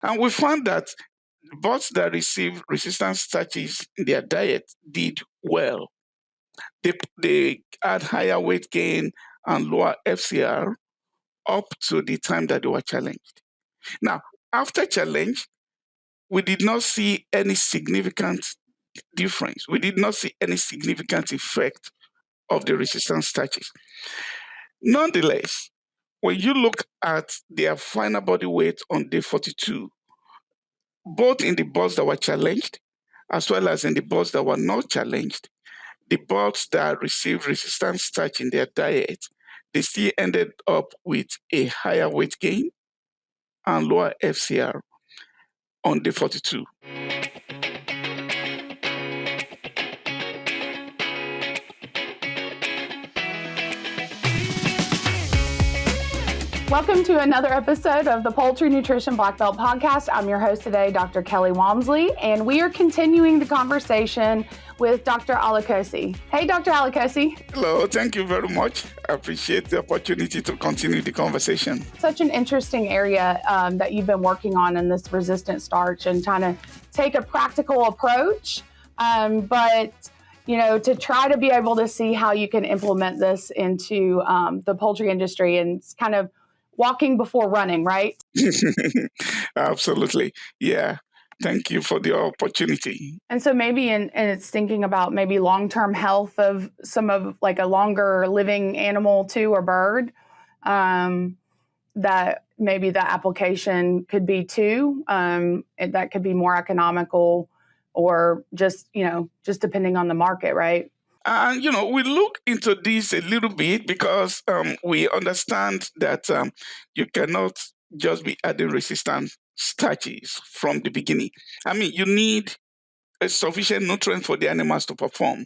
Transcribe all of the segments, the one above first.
And we found that birds that received resistant starches in their diet did well. They had higher weight gain and lower FCR up to the time that they were challenged. Now, after challenge, we did not see any significant difference. We did not see any significant effect of the resistant starches. Nonetheless, when you look at their final body weight on day 42, both in the birds that were challenged as well as in the birds that were not challenged, the birds that received resistant starch in their diet, they still ended up with a higher weight gain and lower FCR on day 42. Welcome to another episode of the Poultry Nutrition Blackbelt Podcast. I'm your host today, Dr. Kelly Walmsley, and we are continuing the conversation with Dr. Olukosi. Hey, Dr. Olukosi. Hello, thank you very much. I appreciate the opportunity to continue the conversation. Such an interesting area that you've been working on in this resistant starch and trying to take a practical approach, but to try to be able to see how you can implement this into the poultry industry, and it's kind of walking before running, right? Absolutely. Yeah. Thank you for the opportunity. And so maybe and it's thinking about maybe long-term health of some of like a longer living animal too, or bird, that maybe the application could be too, that could be more economical, or just depending on the market, right? And, we look into this a little bit because we understand that you cannot just be adding resistant starches from the beginning. I mean, you need a sufficient nutrient for the animals to perform.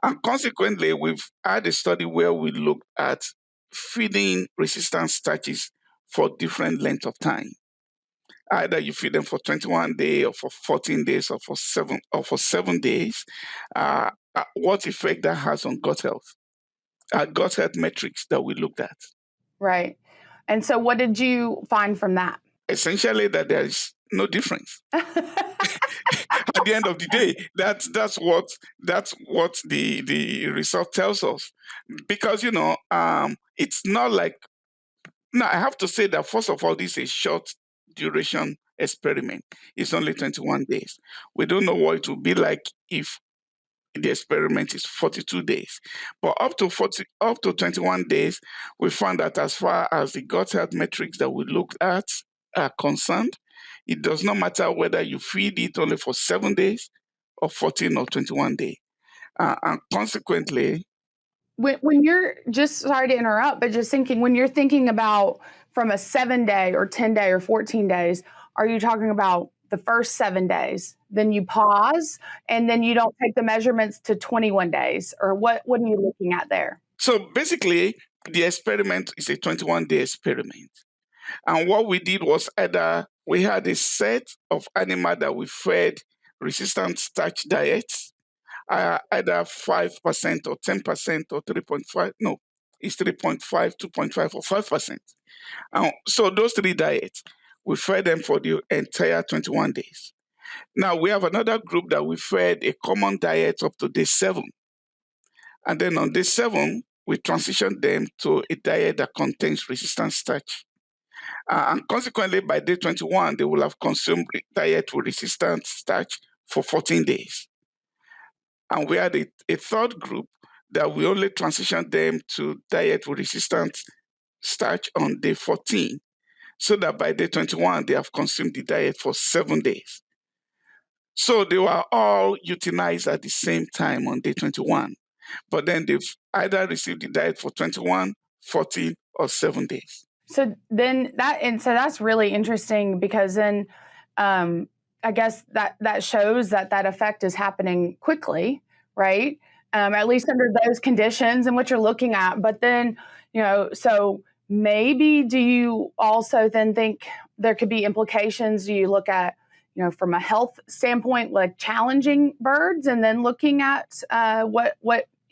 And consequently, we've had a study where we looked at feeding resistant starches for different lengths of time. Either you feed them for 21 days or for 14 days or for 7 days. What effect that has on gut health? Gut health metrics that we looked at. Right. And so what did you find from that? Essentially that there is no difference. At the end of the day, that's what the result tells us. Because it's not like, now I have to say that first of all, this is a short duration experiment. It's only 21 days. We don't know what it will be like if the experiment is 42 days. But up to 21 days, we found that as far as the gut health metrics that we looked at are concerned, it does not matter whether you feed it only for 7 days or 14 or 21 days. And consequently, when you're just, sorry to interrupt, but just thinking, when you're thinking about from a 7-day or 10-day or 14 days, are you talking about the first 7 days, then you pause, and then you don't take the measurements to 21 days? Or what are you looking at there? So basically, the experiment is a 21-day experiment. And what we did was either we had a set of animals that we fed resistant starch diets, either 5% or 10% or 3.5. No, it's 3.5, 2.5, or 5%. So those three diets, we fed them for the entire 21 days. Now, we have another group that we fed a common diet up to day 7. And then on day 7, we transitioned them to a diet that contains resistant starch. And consequently, by day 21, they will have consumed a diet with resistant starch for 14 days. And we had a third group that we only transitioned them to diet with resistant starch on day 14, so that by day 21, they have consumed the diet for 7 days. So they were all euthanized at the same time on day 21. But then they've either received the diet for 21, 14, or 7 days. So then that's really interesting, because then I guess that shows that effect is happening quickly, right? At least under those conditions and what you're looking at. But then, so maybe do you also then think there could be implications? Do you look at, from a health standpoint, like challenging birds, and then looking at what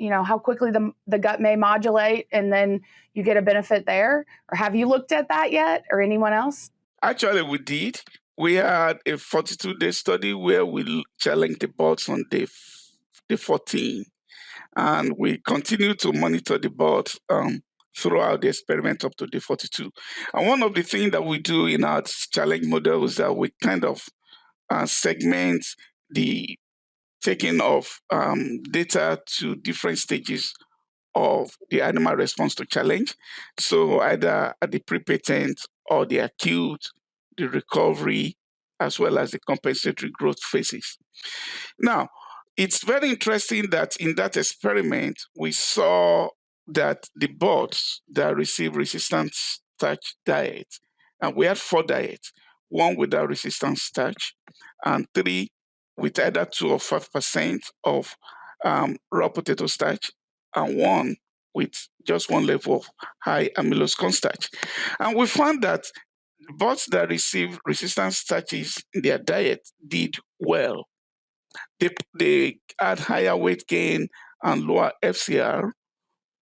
how quickly the gut may modulate, and then you get a benefit there? Or have you looked at that yet, or anyone else? Actually, we did. We had a 42-day study where we challenged the boards on day 14, and we continue to monitor the boards throughout the experiment up to day 42. And one of the things that we do in our challenge model is that we kind of segment the taking of data to different stages of the animal response to challenge. So either at the pre-patent or the acute, the recovery, as well as the compensatory growth phases. Now, it's very interesting that in that experiment, we saw that the birds that receive resistant starch diet, and we had 4 diets, one without resistant starch, and 3 with either 2 or 5% of raw potato starch, and 1 with just 1 level of high amylose cornstarch. And we found that birds that receive resistant starches in their diet did well. They had higher weight gain and lower FCR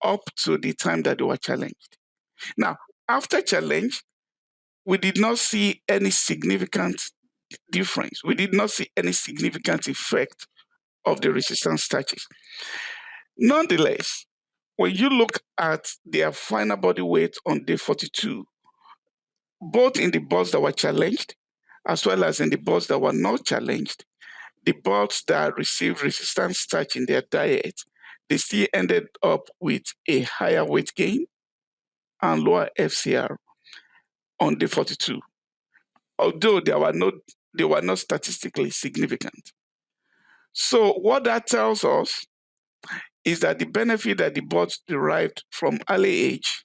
up to the time that they were challenged. Now, after challenge, we did not see any significant difference. We did not see any significant effect of the resistant starches. Nonetheless, when you look at their final body weight on day 42, both in the birds that were challenged as well as in the birds that were not challenged, the birds that received resistant starch in their diet, they still ended up with a higher weight gain and lower FCR on day 42, although they were not statistically significant. So what that tells us is that the benefit that the birds derived from early age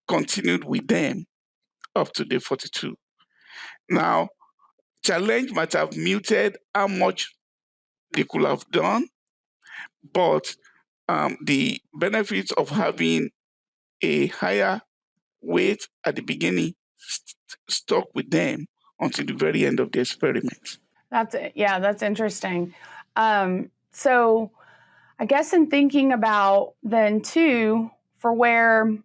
continued with them up to day 42. Now, challenge might have muted how much they could have done, but the benefits of having a higher weight at the beginning stuck with them until the very end of the experiment. That's interesting. So I guess in thinking about then too, for where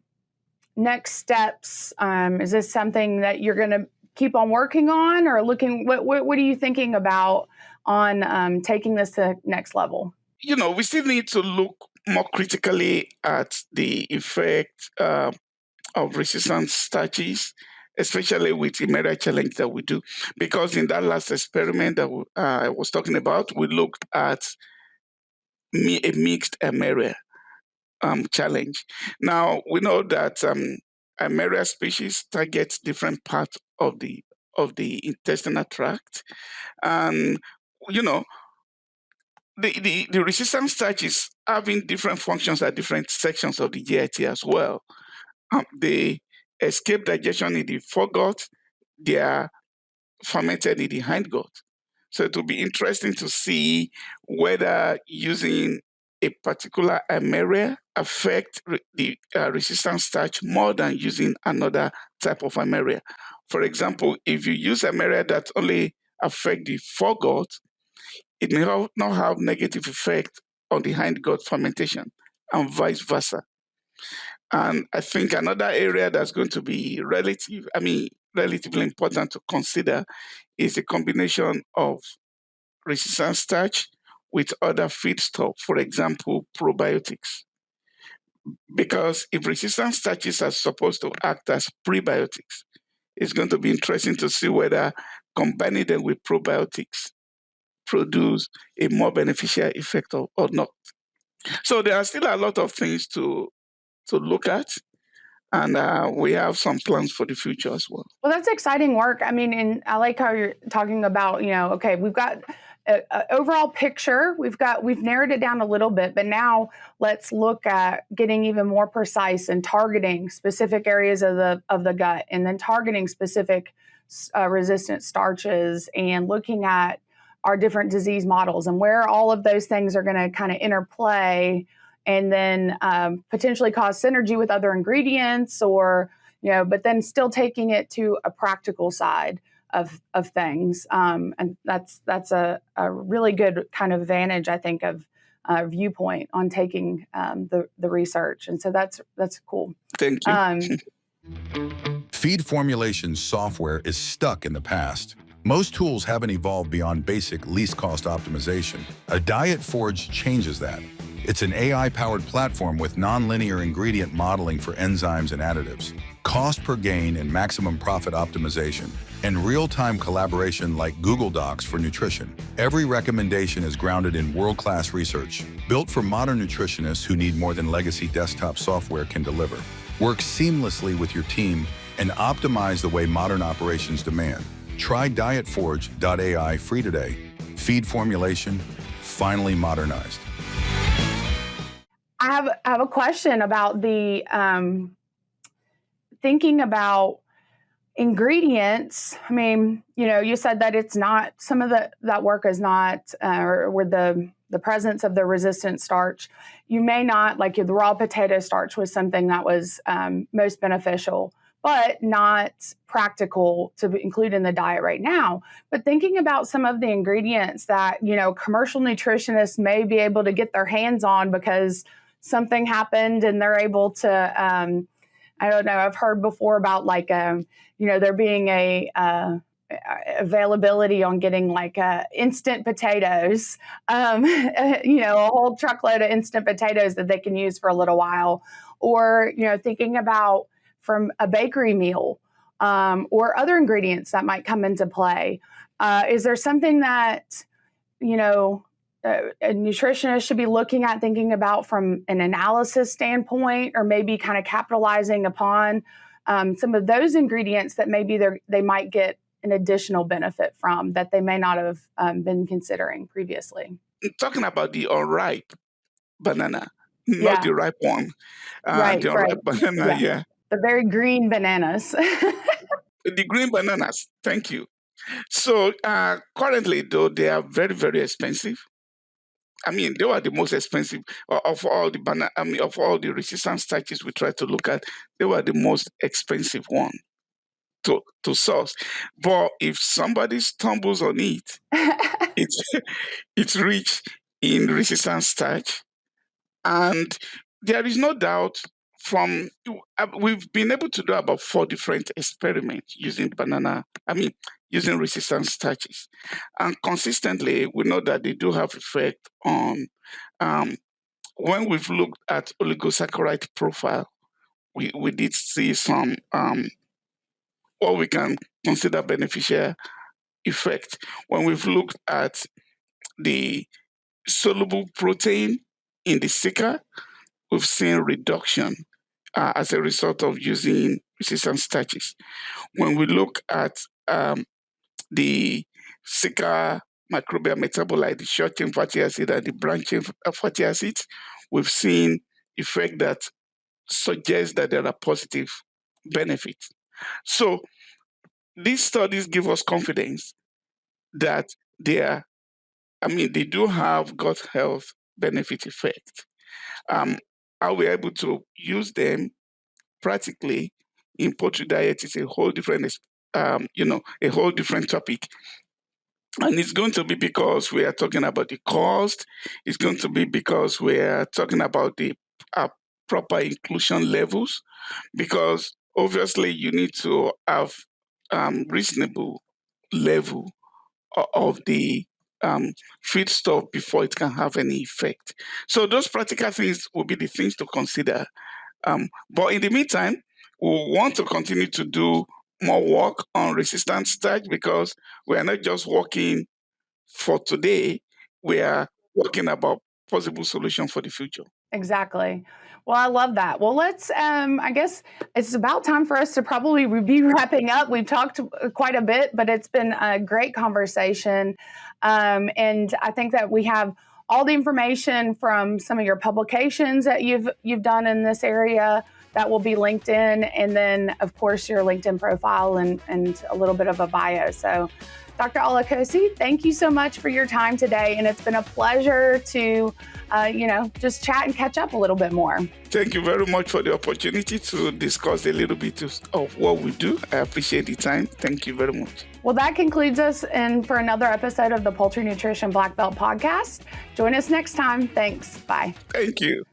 next steps, is this something that you're going to keep on working on or looking, what are you thinking about on taking this to the next level? We still need to look more critically at the effect of resistant starches, especially with the Mera challenge that we do. Because in that last experiment that I was talking about, we looked at a mixed Mera challenge. Now, we know that Mera species targets different parts of the intestinal tract. And, the resistant starches having different functions at different sections of the GIT as well. They escape digestion in the foregut, they are fermented in the hindgut. So it will be interesting to see whether using a particular area affect the resistant starch more than using another type of area. For example, if you use area that only affect the foregut, it may not have negative effect on the hindgut fermentation and vice versa. And I think another area that's going to be relatively important to consider is the combination of resistant starch with other feedstuff, for example, probiotics. Because if resistant starches are supposed to act as prebiotics, it's going to be interesting to see whether combining them with probiotics produce a more beneficial effect or not. So there are still a lot of things to look at. And we have some plans for the future as well. Well, that's exciting work. I mean, and I like how you're talking about, okay, we've got an overall picture. We've narrowed it down a little bit, but now let's look at getting even more precise and targeting specific areas of the gut, and then targeting specific resistant starches, and looking at our different disease models and where all of those things are going to kind of interplay, and then potentially cause synergy with other ingredients, or but then still taking it to a practical side of things. And that's a really good kind of advantage, I think, of viewpoint on taking the research. And so that's cool. Thank you. Feed formulation software is stuck in the past. Most tools haven't evolved beyond basic least cost optimization. A Diet Forge changes that. It's an AI-powered platform with nonlinear ingredient modeling for enzymes and additives, cost per gain and maximum profit optimization, and real-time collaboration like Google Docs for nutrition. Every recommendation is grounded in world-class research, built for modern nutritionists who need more than legacy desktop software can deliver. Work seamlessly with your team and optimize the way modern operations demand. Try dietforge.ai free today. Feed formulation, finally modernized. I have a question about the thinking about ingredients. I mean, you said that it's not, some of that work is not, or with the presence of the resistant starch, you may not, like the raw potato starch was something that was most beneficial, but not practical to include in the diet right now. But thinking about some of the ingredients that, commercial nutritionists may be able to get their hands on because something happened and they're able to, I don't know, I've heard before about there being a availability on getting instant potatoes, a whole truckload of instant potatoes that they can use for a little while, or, thinking about from a bakery meal, or other ingredients that might come into play. Is there something that, a nutritionist should be looking at, thinking about from an analysis standpoint, or maybe kind of capitalizing upon some of those ingredients that maybe they might get an additional benefit from that they may not have been considering previously? Talking about the unripe banana, not the ripe one. Right, the unripe banana, yeah. The very green bananas. The green bananas, thank you. So currently, though, they are very, very expensive. I mean, they were the most expensive of all the of all the resistant starches we tried to look at. They were the most expensive one to source. But if somebody stumbles on it, it's rich in resistant starch, and there is no doubt. We've been able to do about 4 different experiments using using resistant starches. And consistently, we know that they do have effect on, when we've looked at oligosaccharide profile, we did see some, what we can consider beneficial effect. When we've looked at the soluble protein in the sicker, we've seen reduction as a result of using resistant starches. When we look at the sicker microbial metabolite, the short-chain fatty acid and the branch-chain fatty acids, we've seen effect that suggests that there are positive benefits. So these studies give us confidence that they do have gut health benefit effect. Are we able to use them practically in poultry diet is a whole different, a whole different topic. And it's going to be because we are talking about the cost. It's going to be because we are talking about the proper inclusion levels, because obviously you need to have reasonable level of the feed stuff before it can have any effect. So those practical things will be the things to consider. But in the meantime, we want to continue to do more work on resistant starch, because we are not just working for today, we are working about possible solution for the future. Exactly. Well, I love that. Well, let's, I guess it's about time for us to probably be wrapping up. We've talked quite a bit, but it's been a great conversation. And I think that we have all the information from some of your publications that you've done in this area that will be linked in. And then, of course, your LinkedIn profile and a little bit of a bio. So Dr. Olukosi, thank you so much for your time today. And it's been a pleasure to, just chat and catch up a little bit more. Thank you very much for the opportunity to discuss a little bit of what we do. I appreciate the time. Thank you very much. Well, that concludes us for another episode of the Poultry Nutrition Blackbelt Podcast. Join us next time. Thanks. Bye. Thank you.